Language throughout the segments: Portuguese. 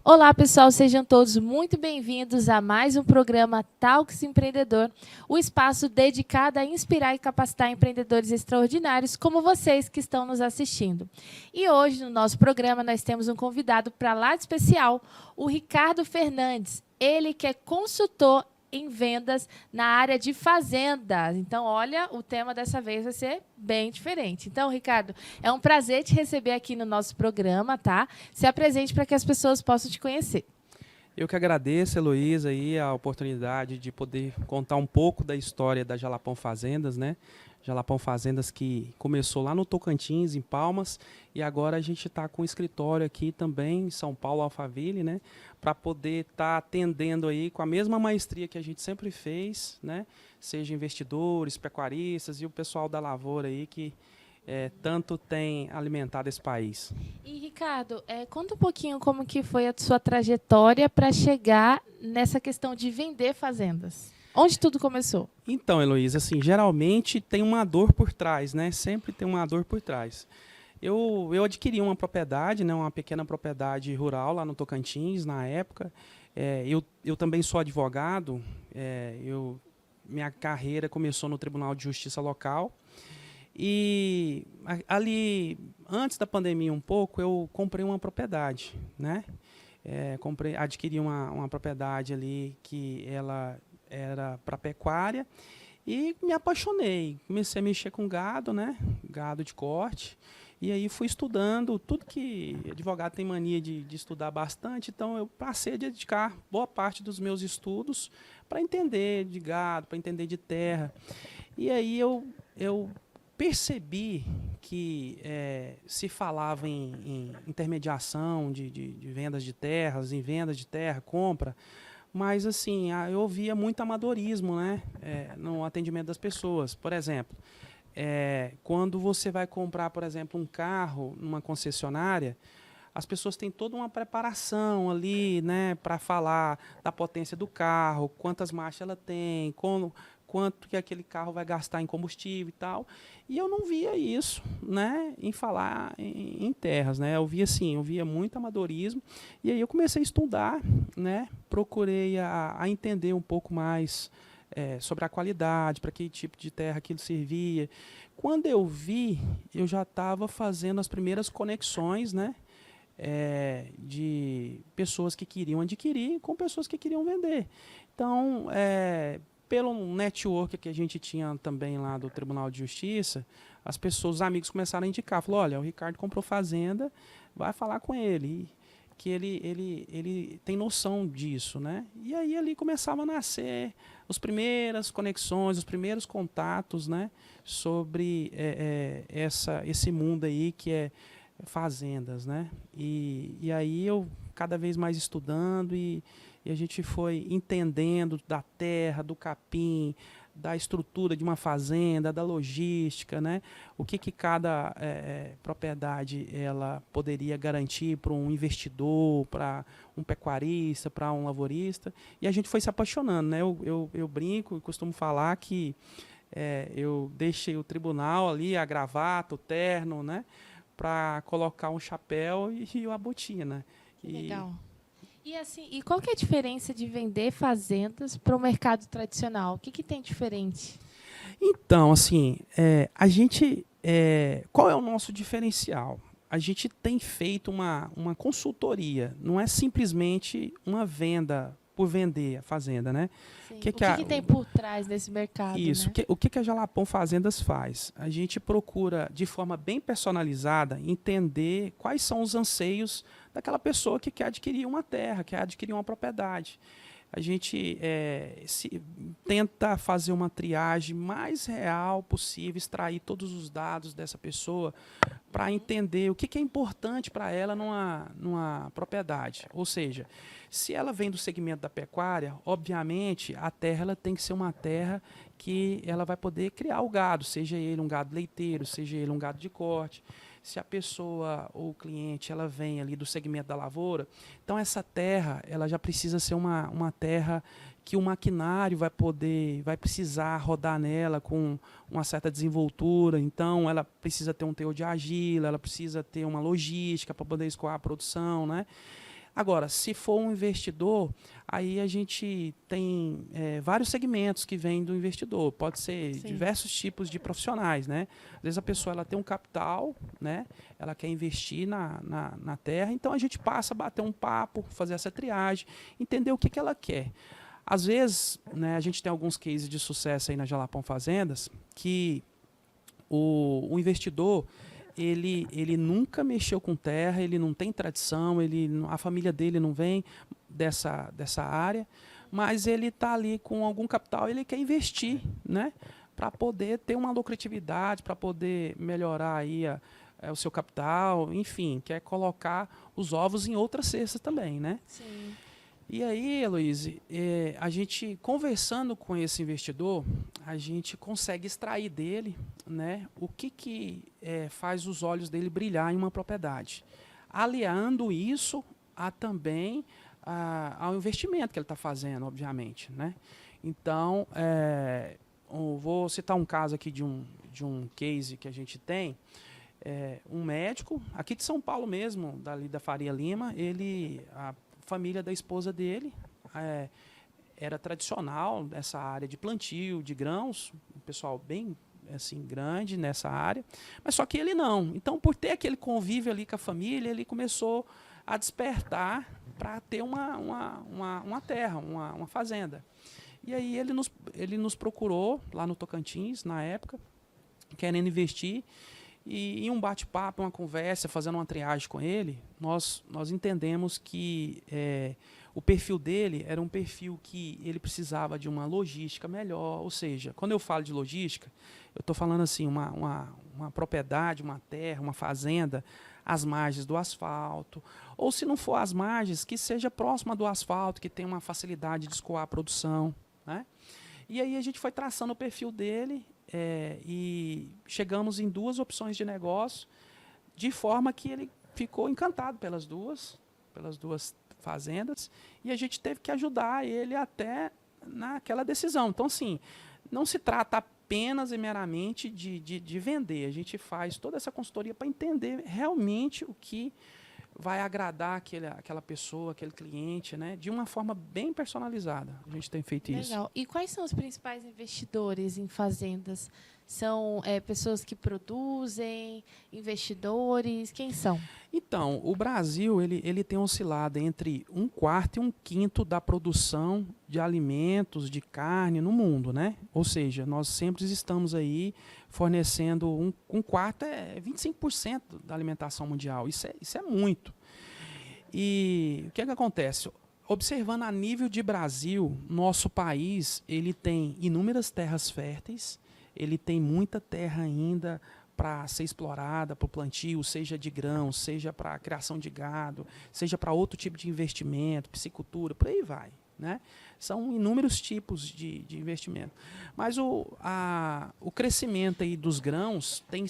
Olá, pessoal, sejam todos muito bem-vindos a mais um programa Talks Empreendedor, o espaço dedicado a inspirar e capacitar empreendedores extraordinários como vocês que estão nos assistindo. E hoje, no nosso programa, nós temos um convidado para lá de especial, o Ricardo Fernandes. Ele que é consultor em vendas na área de fazendas. Então, olha, o tema dessa vez vai ser bem diferente. Então, Ricardo, é um prazer te receber aqui no nosso programa, tá? Se apresente para que as pessoas possam te conhecer. Eu que agradeço, Heloísa, aí, a oportunidade de poder contar um pouco da história da Jalapão Fazendas, né? Jalapão Fazendas que começou lá no Tocantins, em Palmas, e agora a gente está com um escritório aqui também em São Paulo, Alphaville, né? Para poder estar atendendo aí com a mesma maestria que a gente sempre fez, né? Seja investidores, pecuaristas e o pessoal da lavoura aí que tanto tem alimentado esse país. E, Ricardo, conta um pouquinho como que foi a sua trajetória para chegar nessa questão de vender fazendas. Onde tudo começou? Então, Heloísa, assim, geralmente tem uma dor por trás, né? Sempre tem uma dor por trás. Eu adquiri uma propriedade, né, uma pequena propriedade rural lá no Tocantins, na época. Eu também sou advogado, minha carreira começou no Tribunal de Justiça local. E ali, antes da pandemia um pouco, eu comprei uma propriedade, né? Adquiri uma propriedade ali que ela era para pecuária e me apaixonei. Comecei a mexer com gado, né? Gado de corte. E aí fui estudando tudo que advogado tem mania de estudar bastante. Então eu passei a dedicar boa parte dos meus estudos para entender de gado, para entender de terra. E aí eu percebi que se falava em intermediação de vendas de terras, em vendas de terra, compra, mas assim, eu via muito amadorismo, né, no atendimento das pessoas. Por exemplo, quando você vai comprar, por exemplo, um carro numa concessionária, as pessoas têm toda uma preparação ali, né, para falar da potência do carro, quantas marchas ela tem, quanto que aquele carro vai gastar em combustível e tal. E eu não via isso, né, em falar em terras, né? Eu via muito amadorismo. E aí eu comecei a estudar, né, procurei a entender um pouco mais sobre a qualidade, para que tipo de terra aquilo servia. Quando eu vi, eu já estava fazendo as primeiras conexões, né, de pessoas que queriam adquirir com pessoas que queriam vender. Então, pelo network que a gente tinha também lá do Tribunal de Justiça, as pessoas, os amigos começaram a indicar, falou, olha, o Ricardo comprou fazenda, vai falar com ele, que ele tem noção disso, né? E aí ali começava a nascer as primeiras conexões, os primeiros contatos, né, sobre esse mundo aí que é fazendas, né? E aí eu cada vez mais estudando e a gente foi entendendo da terra, do capim, da estrutura de uma fazenda, da logística, né? O que cada propriedade ela poderia garantir para um investidor, para um pecuarista, para um lavorista. E a gente foi se apaixonando, né? Eu brinco e costumo falar que eu deixei o tribunal ali, a gravata, o terno, né, para colocar um chapéu e a botina. Que legal. E assim, e qual que é a diferença de vender fazendas para o mercado tradicional? O que tem diferente? Então, assim, qual é o nosso diferencial? A gente tem feito uma consultoria, não é simplesmente uma venda por vender a fazenda, né? Sim. Que O que a, que tem por trás desse mercado, Isso. né? O que a Jalapão Fazendas faz? A gente procura, de forma bem personalizada, entender quais são os anseios daquela pessoa que quer adquirir uma terra, quer adquirir uma propriedade. A gente tenta fazer uma triagem mais real possível, extrair todos os dados dessa pessoa para entender o que é importante para ela numa propriedade. Ou seja, se ela vem do segmento da pecuária, obviamente a terra ela tem que ser uma terra que ela vai poder criar o gado, seja ele um gado leiteiro, seja ele um gado de corte. Se a pessoa ou o cliente ela vem ali do segmento da lavoura, então essa terra ela já precisa ser uma terra que o maquinário vai precisar rodar nela com uma certa desenvoltura. Então ela precisa ter um teor de argila, ela precisa ter uma logística para poder escoar a produção, né? Agora, se for um investidor, aí a gente tem vários segmentos que vêm do investidor. Pode ser Sim. diversos tipos de profissionais, né? Às vezes a pessoa ela tem um capital, né? Ela quer investir na terra, então a gente passa a bater um papo, fazer essa triagem, entender o que ela quer. Às vezes, né, a gente tem alguns cases de sucesso aí na Jalapão Fazendas, que o investidor ele nunca mexeu com terra, ele não tem tradição, a família dele não vem dessa área, mas ele está ali com algum capital, ele quer investir, né, para poder ter uma lucratividade, para poder melhorar aí o seu capital, enfim, quer colocar os ovos em outras cestas também, né? Sim. E aí, Heloíse, a gente conversando com esse investidor, a gente consegue extrair dele, né, o que faz os olhos dele brilhar em uma propriedade, aliando isso também ao investimento que ele está fazendo, obviamente, né? Então, eu vou citar um caso aqui de um case que a gente tem. Um médico aqui de São Paulo mesmo, dali da Faria Lima, a família da esposa dele era tradicional nessa área de plantio, de grãos, um pessoal bem assim grande nessa área, mas só que ele não. Então, por ter aquele convívio ali com a família, ele começou a despertar para ter uma terra, uma fazenda. E aí ele nos procurou lá no Tocantins, na época, querendo investir. E em um bate-papo, uma conversa, fazendo uma triagem com ele, nós entendemos que o perfil dele era um perfil que ele precisava de uma logística melhor. Ou seja, quando eu falo de logística, eu estou falando assim, uma propriedade, uma terra, uma fazenda, às margens do asfalto. Ou se não for às margens, que seja próxima do asfalto, que tenha uma facilidade de escoar a produção, né? E aí a gente foi traçando o perfil dele, e chegamos em 2 opções de negócio, de forma que ele ficou encantado pelas duas fazendas, e a gente teve que ajudar ele até naquela decisão. Então, assim, não se trata apenas e meramente de vender, a gente faz toda essa consultoria para entender realmente o que vai agradar aquela pessoa, aquele cliente, né, de uma forma bem personalizada. A gente tem feito isso. Legal. E quais são os principais investidores em fazendas? São pessoas que produzem, investidores? Quem são? Então, o Brasil ele tem oscilado entre 1/4 e 1/5 da produção de alimentos, de carne no mundo, né? Ou seja, nós sempre estamos aí fornecendo 1/4, 25% da alimentação mundial. Isso é muito. E o que acontece? Observando a nível de Brasil, nosso país ele tem inúmeras terras férteis, ele tem muita terra ainda para ser explorada para o plantio, seja de grãos, seja para a criação de gado, seja para outro tipo de investimento, piscicultura, por aí vai, né? São inúmeros tipos de investimento. Mas o crescimento aí dos grãos tem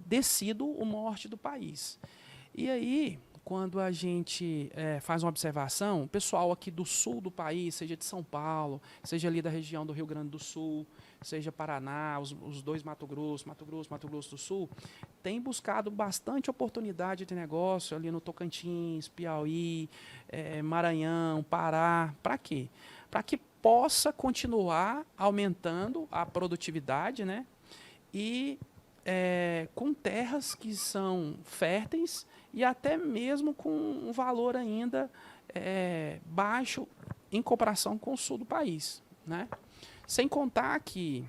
descido o norte do país. E aí, quando a gente faz uma observação, o pessoal aqui do sul do país, seja de São Paulo, seja ali da região do Rio Grande do Sul, seja Paraná, os 2 Mato Grosso do Sul, tem buscado bastante oportunidade de negócio ali no Tocantins, Piauí, Maranhão, Pará. Para quê? Para que possa continuar aumentando a produtividade, né? E com terras que são férteis e até mesmo com um valor ainda baixo em comparação com o sul do país, né? Sem contar que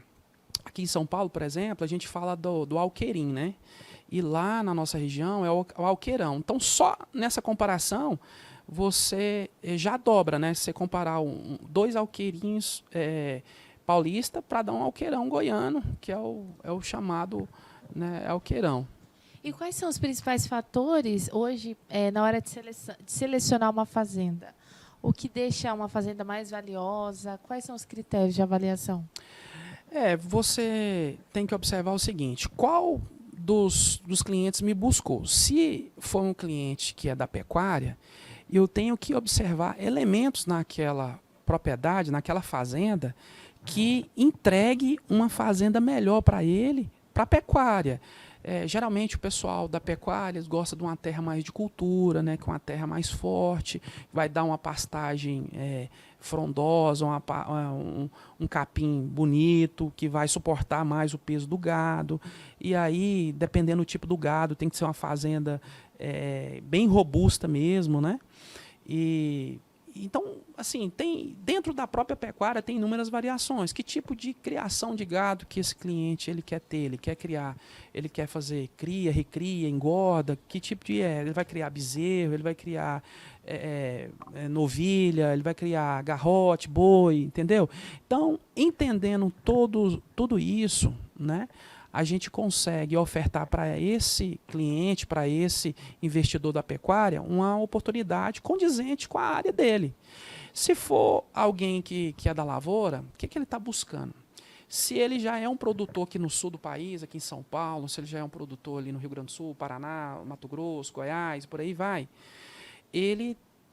aqui em São Paulo, por exemplo, a gente fala do alquerim, né? E lá na nossa região é o alqueirão. Então, só nessa comparação, você já dobra, né? Se você comparar 2 alqueirinhos paulista para dar um alqueirão goiano, que é o chamado, né, alqueirão. E quais são os principais fatores hoje na hora de selecionar uma fazenda? O que deixa uma fazenda mais valiosa? Quais são os critérios de avaliação? Você tem que observar o seguinte: qual dos clientes me buscou? Se for um cliente que é da pecuária, eu tenho que observar elementos naquela propriedade, naquela fazenda, que entregue uma fazenda melhor para ele, para a pecuária. Geralmente o pessoal da pecuária eles gosta de uma terra mais de cultura, né, com uma terra mais forte, vai dar uma pastagem frondosa, um capim bonito, que vai suportar mais o peso do gado. E aí, dependendo do tipo do gado, tem que ser uma fazenda bem robusta mesmo, né? E então, assim, tem dentro da própria pecuária tem inúmeras variações. Que tipo de criação de gado que esse cliente ele quer ter? Ele quer criar, ele quer fazer cria, recria, engorda? Que tipo de ele vai criar bezerro? Ele vai criar novilha? Ele vai criar garrote, boi? Entendeu? Então, entendendo tudo isso, né? A gente consegue ofertar para esse cliente, para esse investidor da pecuária, uma oportunidade condizente com a área dele. Se for alguém que é da lavoura, o que ele está buscando? Se ele já é um produtor aqui no sul do país, aqui em São Paulo, se ele já é um produtor ali no Rio Grande do Sul, Paraná, Mato Grosso, Goiás, por aí vai,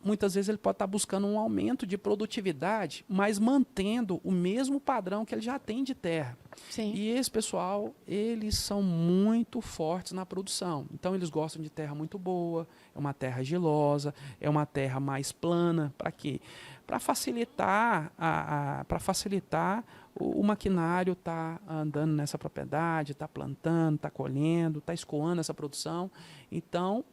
muitas vezes ele pode estar buscando um aumento de produtividade, mas mantendo o mesmo padrão que ele já tem de terra. Sim. E esse pessoal, eles são muito fortes na produção. Então, eles gostam de terra muito boa, é uma terra gilosa, é uma terra mais plana. Para quê? Para facilitar, o maquinário tá andando nessa propriedade, está plantando, está colhendo, está escoando essa produção. Então,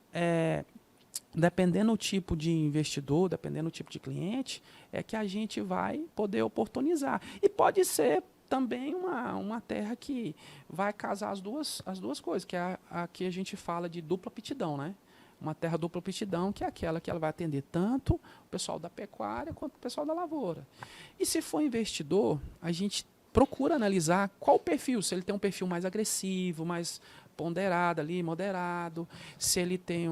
dependendo do tipo de investidor, dependendo do tipo de cliente, é que a gente vai poder oportunizar. E pode ser também uma terra que vai casar as duas coisas, que é a que a gente fala de dupla aptidão, né? Uma terra dupla aptidão, que é aquela que ela vai atender tanto o pessoal da pecuária quanto o pessoal da lavoura. E se for investidor, a gente procura analisar qual o perfil, se ele tem um perfil mais agressivo, mais ponderado ali, moderado, se ele tem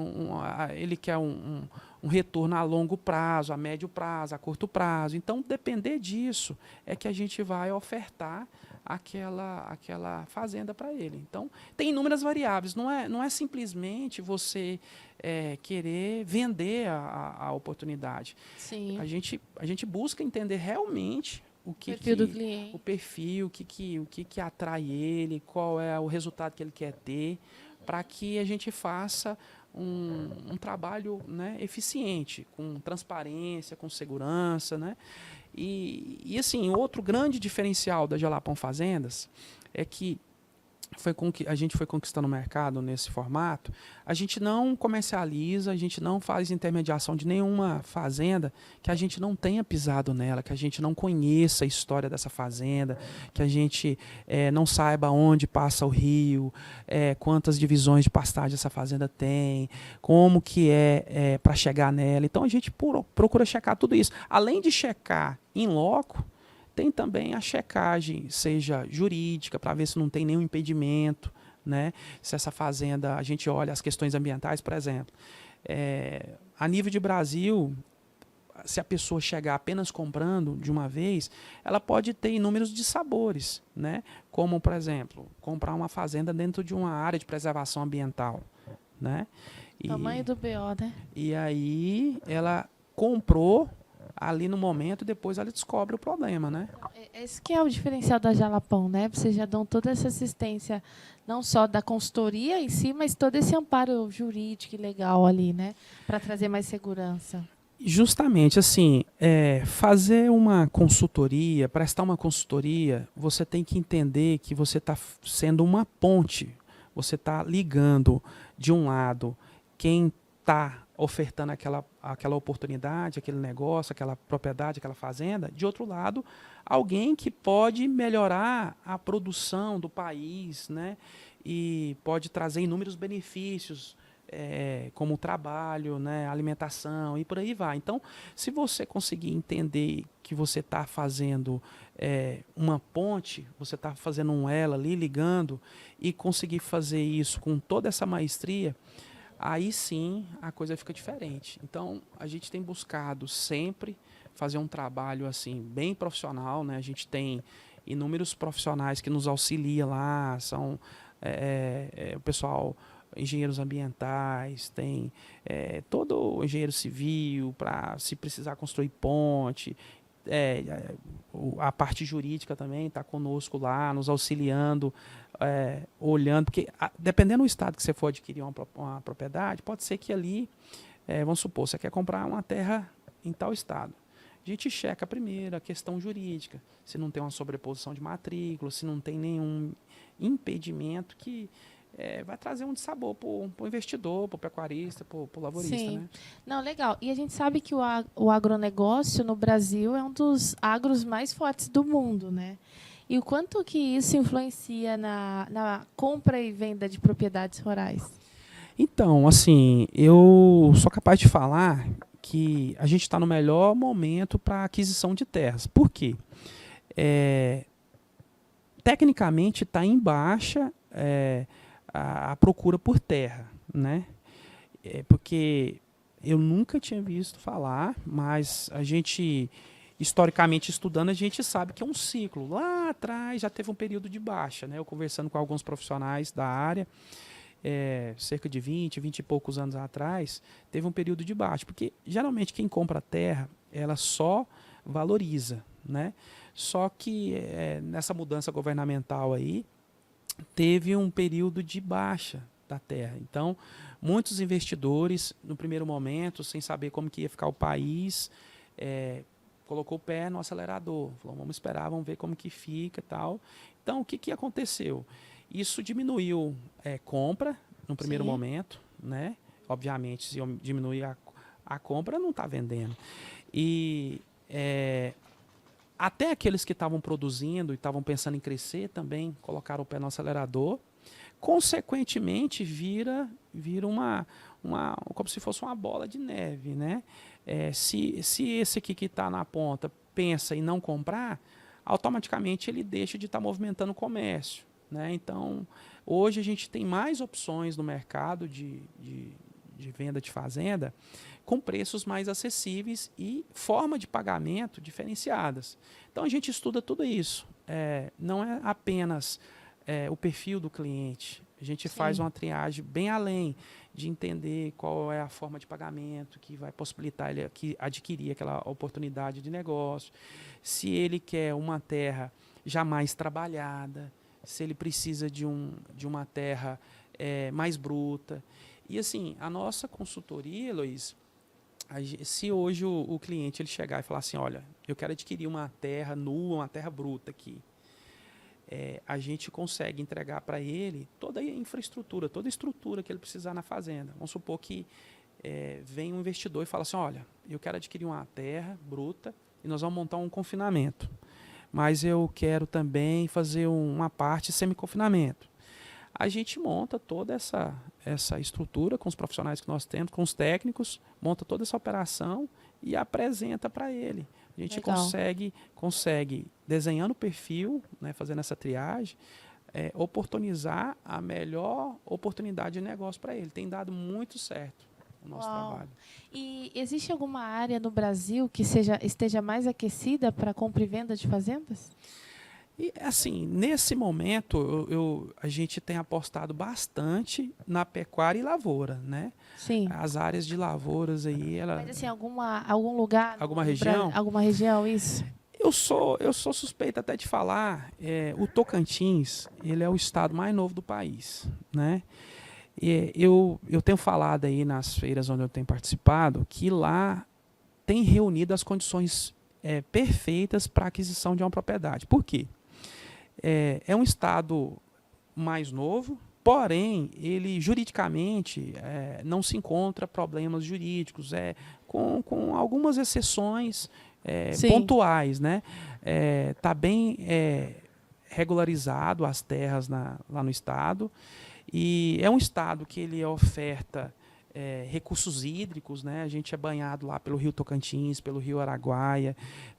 ele quer um retorno a longo prazo, a médio prazo, a curto prazo. Então, depender disso é que a gente vai ofertar aquela fazenda para ele. Então, tem inúmeras variáveis. Não é simplesmente você querer vender a oportunidade. Sim. A gente busca entender realmente o perfil do cliente. O perfil, o que atrai ele, qual é o resultado que ele quer ter, para que a gente faça um trabalho, né, eficiente, com transparência, com segurança, né? E assim, outro grande diferencial da Jalapão Fazendas é que a gente foi conquistando o mercado nesse formato. A gente não comercializa, a gente não faz intermediação de nenhuma fazenda que a gente não tenha pisado nela, que a gente não conheça a história dessa fazenda, que a gente não saiba onde passa o rio, quantas divisões de pastagem essa fazenda tem, como que para chegar nela. Então a gente procura checar tudo isso. Além de checar in loco, tem também a checagem, seja jurídica, para ver se não tem nenhum impedimento, né? Se essa fazenda, a gente olha as questões ambientais, por exemplo. A nível de Brasil, se a pessoa chegar apenas comprando de uma vez, ela pode ter inúmeros dissabores, né? Como, por exemplo, comprar uma fazenda dentro de uma área de preservação ambiental, né? Tamanho do BO, né? E aí ela comprou ali no momento, depois ela descobre o problema, né? Esse que é o diferencial da Jalapão, né? Vocês já dão toda essa assistência, não só da consultoria em si, mas todo esse amparo jurídico e legal ali, né? Para trazer mais segurança. Justamente, assim, fazer uma consultoria, prestar uma consultoria, você tem que entender que você está sendo uma ponte. Você está ligando, de um lado, quem está ofertando aquela oportunidade, aquele negócio, aquela propriedade, aquela fazenda. De outro lado, alguém que pode melhorar a produção do país, né? E pode trazer inúmeros benefícios, como trabalho, né? Alimentação e por aí vai. Então, se você conseguir entender que você está fazendo uma ponte, você está fazendo um elo ali, ligando, e conseguir fazer isso com toda essa maestria, aí sim a coisa fica diferente. Então, a gente tem buscado sempre fazer um trabalho assim bem profissional, né? A gente tem inúmeros profissionais que nos auxiliam lá, são o pessoal, engenheiros ambientais, tem todo engenheiro civil para se precisar construir ponte, a parte jurídica também está conosco lá, nos auxiliando, olhando, porque dependendo do estado que você for adquirir uma propriedade, pode ser que ali, vamos supor, você quer comprar uma terra em tal estado. A gente checa primeiro a questão jurídica, se não tem uma sobreposição de matrícula, se não tem nenhum impedimento que vai trazer um dissabor para o investidor, para o pecuarista, para o lavorista. Sim. Né? Não, legal. E a gente sabe que o agronegócio no Brasil é um dos agros mais fortes do mundo, né? E o quanto que isso influencia na compra e venda de propriedades rurais? Então, assim, eu sou capaz de falar que a gente está no melhor momento para aquisição de terras. Por quê? Tecnicamente está em baixa a procura por terra, né? Porque eu nunca tinha visto falar, mas a gente, historicamente estudando, a gente sabe que é um ciclo. Lá atrás já teve um período de baixa, né? Eu conversando com alguns profissionais da área, cerca de 20 e poucos anos atrás, teve um período de baixa, porque geralmente quem compra terra, ela só valoriza, né? Só que nessa mudança governamental aí, teve um período de baixa da terra. Então, muitos investidores, no primeiro momento, sem saber como que ia ficar o país, colocou o pé no acelerador. Falou, vamos esperar, vamos ver como que fica e tal. Então, o que aconteceu? Isso diminuiu compra no primeiro momento, né? Obviamente, se eu diminuir a compra, não está vendendo. E até aqueles que estavam produzindo e estavam pensando em crescer também colocaram o pé no acelerador. Consequentemente, vira como se fosse uma bola de neve, né? Se esse aqui que está na ponta pensa em não comprar, automaticamente ele deixa de estar movimentando o comércio, né? Então, hoje a gente tem mais opções no mercado de venda de fazenda com preços mais acessíveis e forma de pagamento diferenciadas. Então, a gente estuda tudo isso. Não é apenas o perfil do cliente. A gente faz uma triagem bem além de entender qual é a forma de pagamento que vai possibilitar ele adquirir aquela oportunidade de negócio, se ele quer uma terra já mais trabalhada, se ele precisa de uma terra mais bruta. E assim, a nossa consultoria, Luiz, se hoje o cliente ele chegar e falar assim, olha, eu quero adquirir uma terra nua, uma terra bruta aqui, a gente consegue entregar para ele toda a infraestrutura, toda a estrutura que ele precisar na fazenda. Vamos supor que vem um investidor e fala assim, olha, eu quero adquirir uma terra bruta e nós vamos montar um confinamento, mas eu quero também fazer uma parte semi-confinamento. A gente monta toda essa estrutura com os profissionais que nós temos, com os técnicos, monta toda essa operação e apresenta para ele. A gente consegue, desenhando o perfil, né, fazendo essa triagem, oportunizar a melhor oportunidade de negócio para ele. Tem dado muito certo o nosso trabalho. E existe alguma área no Brasil que esteja mais aquecida para compra e venda de fazendas? E, assim, nesse momento, a gente tem apostado bastante na pecuária e lavoura, né? Sim. As áreas de lavouras aí, Mas, assim, algum lugar? Alguma região? Alguma região, isso? Eu sou suspeito até de falar, o Tocantins, ele é o estado mais novo do país, né? Eu tenho falado aí nas feiras onde eu tenho participado, que lá tem reunido as condições perfeitas para a aquisição de uma propriedade. Por quê? É um estado mais novo, porém, ele juridicamente não se encontra problemas jurídicos, com algumas exceções pontuais, né? Tá bem regularizado as terras lá no estado, e é um estado que ele oferta recursos hídricos, né? A gente é banhado lá pelo Rio Tocantins, pelo Rio Araguaia,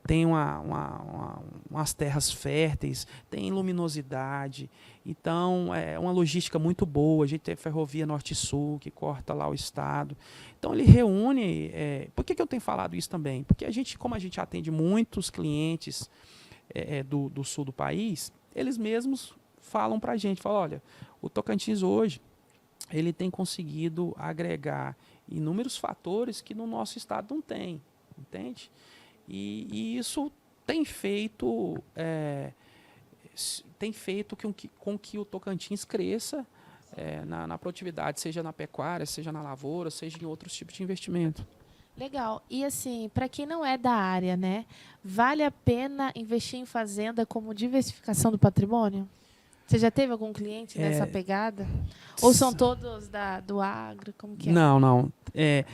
tem umas terras férteis, tem luminosidade, então é uma logística muito boa. A gente tem a ferrovia Norte-Sul que corta lá o estado, então ele reúne. Por que eu tenho falado isso também? Porque como a gente atende muitos clientes do sul do país, eles mesmos falam para a gente, olha, o Tocantins hoje ele tem conseguido agregar inúmeros fatores que no nosso estado não tem, entende? E isso tem feito, com que o Tocantins cresça na produtividade, seja na pecuária, seja na lavoura, seja em outros tipos de investimento. Legal. E assim, para quem não é da área, né, vale a pena investir em fazenda como diversificação do patrimônio? Você já teve algum cliente nessa pegada? Ou são todos do agro? Como que é? Não, não. É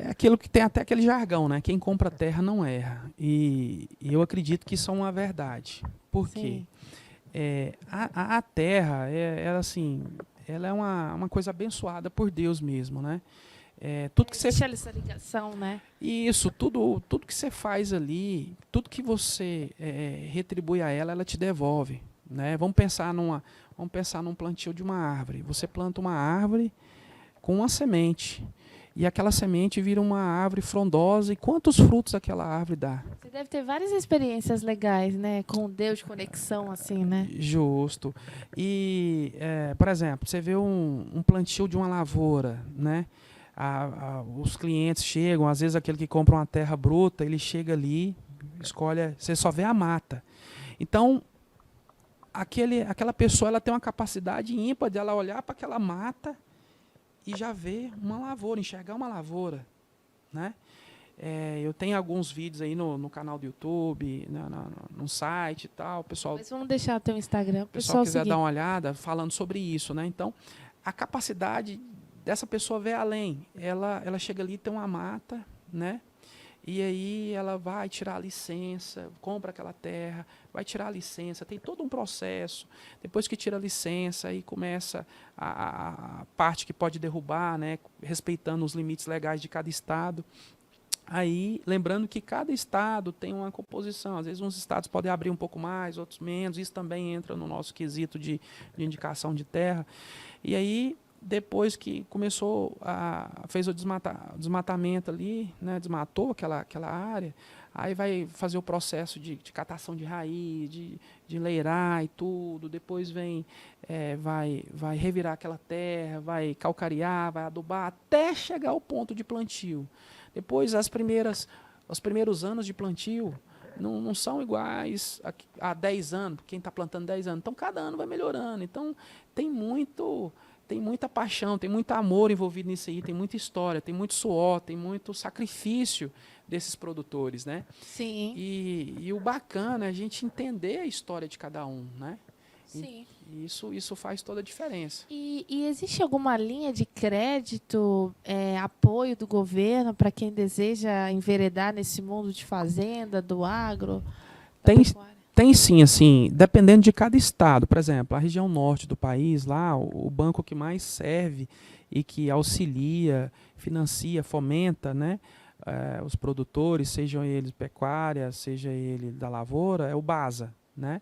aquilo que tem até aquele jargão, né? Quem compra terra não erra. E eu acredito que isso é uma verdade. Por quê? A terra, ela, assim, ela é uma coisa abençoada por Deus mesmo, né? Tudo que você... Existe essa ligação, né? Isso, tudo que você faz ali, tudo que você retribui a ela, ela te devolve, né? Vamos pensar num plantio de uma árvore. Você planta uma árvore com uma semente, e aquela semente vira uma árvore frondosa, e quantos frutos aquela árvore dá? Você deve ter várias experiências legais, né? Com Deus, de conexão, assim, né? Justo. E, por exemplo, você vê um plantio de uma lavoura, né? Os clientes chegam, às vezes aquele que compra uma terra bruta, ele chega ali, escolhe, você só vê a mata. Então, aquela pessoa, ela tem uma capacidade ímpar de ela olhar para aquela mata e já ver uma lavoura, enxergar uma lavoura, né? Eu tenho alguns vídeos aí no canal do YouTube, no site e tal, pessoal. Mas vamos deixar o teu Instagram, O pessoal quiser seguir. dar uma olhada, falando sobre isso, né? Então, a capacidade dessa pessoa ver além, ela chega ali, tem uma mata, né? E aí ela vai tirar a licença, compra aquela terra, vai tirar a licença, tem todo um processo. Depois que tira a licença, aí começa a parte que pode derrubar, né? Respeitando os limites legais de cada estado. Aí, lembrando que cada estado tem uma composição. Às vezes uns estados podem abrir um pouco mais, outros menos. Isso também entra no nosso quesito de indicação de terra. E aí, depois que fez o desmatamento ali, né, desmatou aquela área, aí vai fazer o processo de catação de raiz, de leirar e tudo. Depois vai revirar aquela terra, vai calcarear, vai adubar, até chegar ao ponto de plantio. Depois, os primeiros anos de plantio não são iguais a 10 anos, quem está plantando 10 anos. Então, cada ano vai melhorando. Então, tem muita paixão, tem muito amor envolvido nisso aí, tem muita história, tem muito suor, tem muito sacrifício desses produtores, né? Sim. E o bacana é a gente entender a história de cada um, né? Sim. E isso faz toda a diferença. E existe alguma linha de crédito, apoio do governo para quem deseja enveredar nesse mundo de fazenda, do agro? Tem sim, assim, dependendo de cada estado. Por exemplo, a região norte do país, lá, o banco que mais serve e que auxilia, financia, fomenta, né, os produtores, sejam eles pecuária, seja ele da lavoura, é o BASA, né?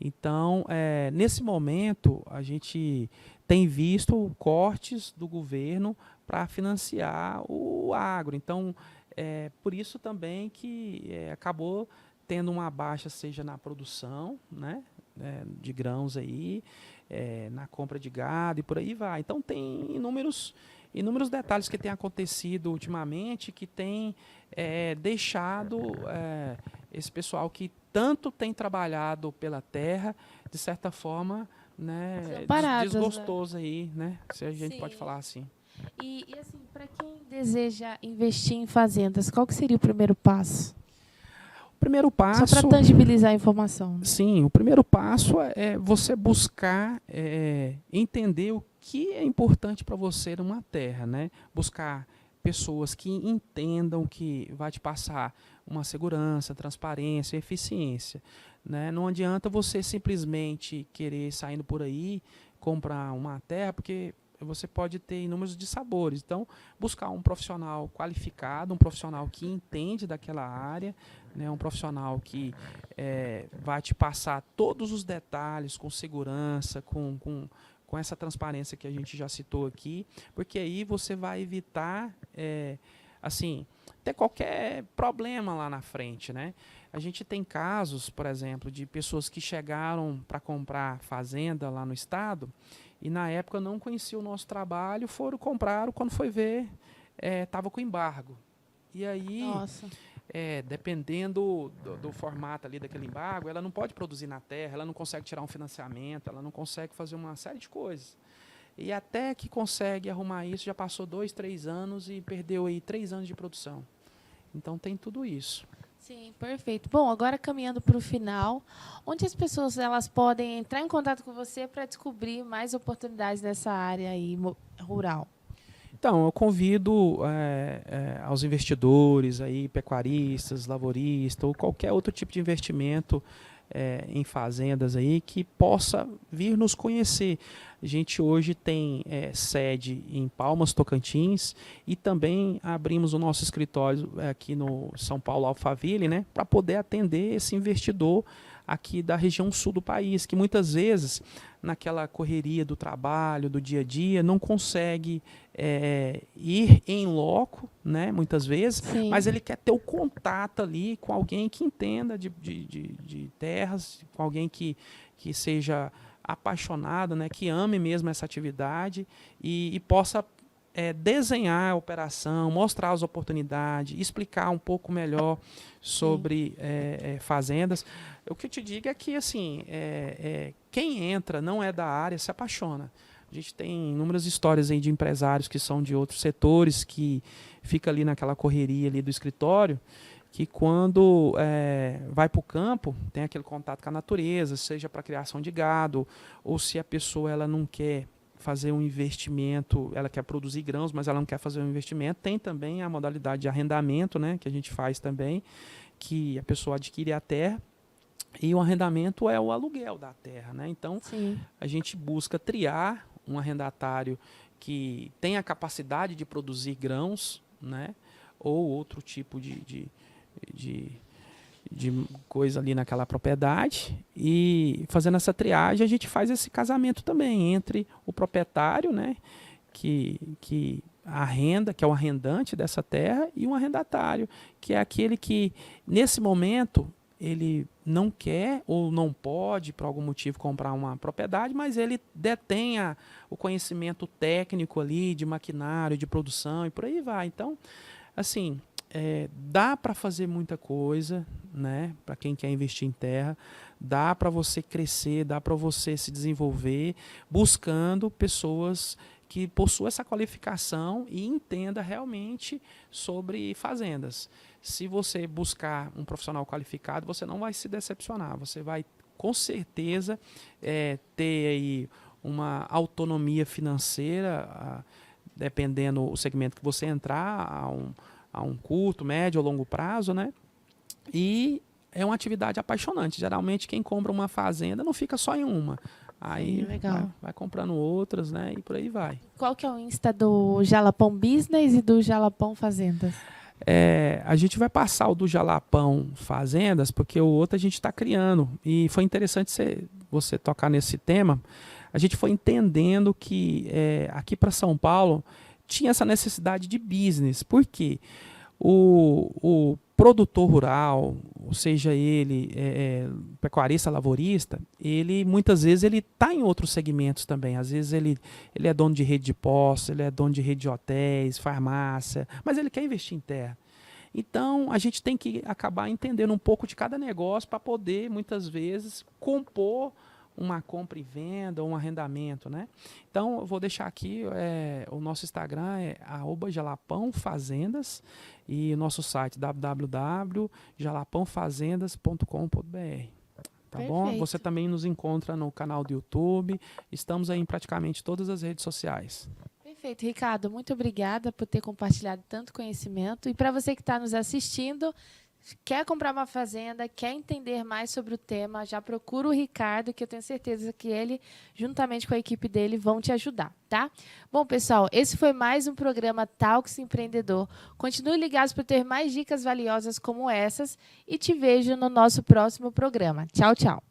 Então, nesse momento, a gente tem visto cortes do governo para financiar o agro. Então, por isso também que acabou tendo uma baixa, seja na produção, né, de grãos aí, na compra de gado e por aí vai. Então, tem inúmeros detalhes que têm acontecido ultimamente que têm deixado esse pessoal que tanto tem trabalhado pela terra, de certa forma, né, desgostoso aí, né, se a gente pode falar assim. E assim, para quem deseja investir em fazendas, qual que seria o primeiro passo? O primeiro passo... Só para tangibilizar a informação. Sim, o primeiro passo é você buscar entender o que é importante para você numa terra, né? Buscar pessoas que entendam que vai te passar uma segurança, transparência, eficiência, né? Não adianta você simplesmente querer saindo por aí, comprar uma terra, porque você pode ter inúmeros dissabores. Então, buscar um profissional qualificado, um profissional que entende daquela área, né, um profissional que vai te passar todos os detalhes com segurança, com essa transparência que a gente já citou aqui, porque aí você vai evitar assim, ter qualquer problema lá na frente, né? A gente tem casos, por exemplo, de pessoas que chegaram para comprar fazenda lá no estado e na época não conheciam o nosso trabalho, compraram, quando foi ver, estava com embargo. E aí, dependendo do formato ali daquele embargo, ela não pode produzir na terra, ela não consegue tirar um financiamento, ela não consegue fazer uma série de coisas. E até que consegue arrumar isso, já passou 2, 3 anos e perdeu aí 3 anos de produção. Então tem tudo isso. Sim, perfeito. Bom, agora caminhando para o final, onde as pessoas elas podem entrar em contato com você para descobrir mais oportunidades nessa área aí rural? Então, eu convido aos investidores, aí, pecuaristas, lavouristas, ou qualquer outro tipo de investimento em fazendas aí que possa vir nos conhecer. A gente hoje tem sede em Palmas, Tocantins, e também abrimos o nosso escritório aqui no São Paulo, Alphaville, né, para poder atender esse investidor aqui da região sul do país, que muitas vezes, naquela correria do trabalho, do dia a dia, não consegue ir em loco, né, muitas vezes, Sim. mas ele quer ter o contato ali com alguém que entenda de terras, com alguém que seja apaixonado, né, que ame mesmo essa atividade e possa desenhar a operação, mostrar as oportunidades, explicar um pouco melhor sobre fazendas. O que eu te digo é que assim, quem entra, não é da área, se apaixona. A gente tem inúmeras histórias aí de empresários que são de outros setores, que fica ali naquela correria ali do escritório, que quando vai para o campo, tem aquele contato com a natureza, seja para criação de gado, ou se a pessoa ela não quer fazer um investimento, ela quer produzir grãos, mas ela não quer fazer um investimento, tem também a modalidade de arrendamento, né, que a gente faz também, que a pessoa adquire a terra, e o arrendamento é o aluguel da terra, né? Então, Sim. a gente busca triar um arrendatário que tenha a capacidade de produzir grãos, né, ou outro tipo de coisa ali naquela propriedade, e fazendo essa triagem a gente faz esse casamento também entre o proprietário, né, que arrenda, que é o arrendante dessa terra, e um arrendatário, que é aquele que nesse momento ele não quer ou não pode por algum motivo comprar uma propriedade, mas ele detém o conhecimento técnico ali de maquinário, de produção e por aí vai. Então, assim, dá para fazer muita coisa, né? Para quem quer investir em terra, dá para você crescer, dá para você se desenvolver, buscando pessoas que possuam essa qualificação e entenda realmente sobre fazendas. Se você buscar um profissional qualificado, você não vai se decepcionar, você vai com certeza ter aí uma autonomia financeira, dependendo do segmento que você entrar, a um curto, médio ou longo prazo, né? E é uma atividade apaixonante. Geralmente quem compra uma fazenda não fica só em uma. Aí vai comprando outras, né? E por aí vai. Qual que é o Insta do Jalapão Business e do Jalapão Fazendas? A gente vai passar o do Jalapão Fazendas, porque o outro a gente está criando. E foi interessante você tocar nesse tema. A gente foi entendendo que aqui para São Paulo tinha essa necessidade de business. Por quê? O produtor rural, ou seja ele pecuarista, lavourista, ele muitas vezes ele está em outros segmentos também. Às vezes ele é dono de rede de postos, ele é dono de rede de hotéis, farmácia, mas ele quer investir em terra. Então a gente tem que acabar entendendo um pouco de cada negócio para poder muitas vezes compor uma compra e venda, um arrendamento, né? Então eu vou deixar aqui o nosso Instagram é @jalapãofazendas e o nosso site www.jalapãofazendas.com.br. Tá bom? Você também nos encontra no canal do YouTube. Estamos aí em praticamente todas as redes sociais. Perfeito, Ricardo. Muito obrigada por ter compartilhado tanto conhecimento. E para você que está nos assistindo, quer comprar uma fazenda, quer entender mais sobre o tema, já procura o Ricardo, que eu tenho certeza que ele, juntamente com a equipe dele, vão te ajudar, tá? Bom, pessoal, esse foi mais um programa Talks Empreendedor. Continue ligados para ter mais dicas valiosas como essas e te vejo no nosso próximo programa. Tchau, tchau.